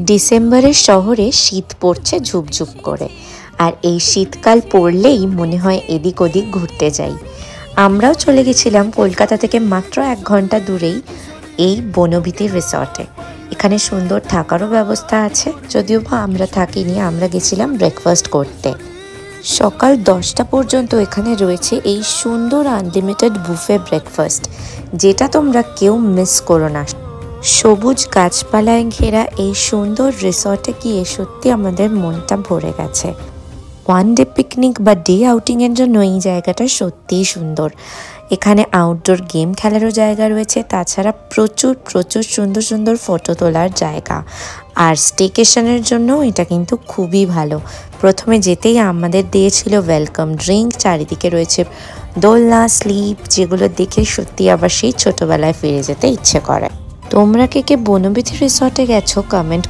ডিসেম্বরের শহরে শীত পড়ছে ঝুপঝুপ করে, আর এই শীতকাল পড়লেই মনে হয় এদিক ওদিক ঘুরতে যাই। আমরাও চলে গেছিলাম কলকাতা থেকে মাত্র 1 ঘন্টা দূরেই এই বনবিথী রিসর্টে। এখানে সুন্দর থাকারও ব্যবস্থা আছে, যদিও বা আমরা থাকিনি, আমরা গেছিলাম ব্রেকফাস্ট করতে। সকাল 10টা পর্যন্ত এখানে রয়েছে এই সুন্দর আনলিমিটেড বুফে ব্রেকফাস্ট, যেটা তোমরা কেউ মিস করো না। সবুজ গাছপালায় ঘেরা এই সুন্দর রিসর্টে গিয়ে সত্যি আমাদের মনটা ভরে গেছে। ওয়ান ডে পিকনিক বা ডে আউটিংয়ের জন্য এই জায়গাটা সত্যিই সুন্দর। এখানে আউটডোর গেম খেলারও জায়গা রয়েছে, তাছাড়া প্রচুর প্রচুর সুন্দর সুন্দর ফটো তোলার জায়গা। আর স্টেকেশনের জন্য এটা কিন্তু খুবই ভালো। প্রথমে যেতেই আমাদের দিয়েছিল ওয়েলকাম ড্রিঙ্ক, চারিদিকে রয়েছে দোলনা, স্লিপ, যেগুলো দেখে সত্যি আবার সেই ছোটবেলায় ফিরে যেতে ইচ্ছে করে। তোমরা কে কে বনবিথী রিসর্টে গেছো কমেন্ট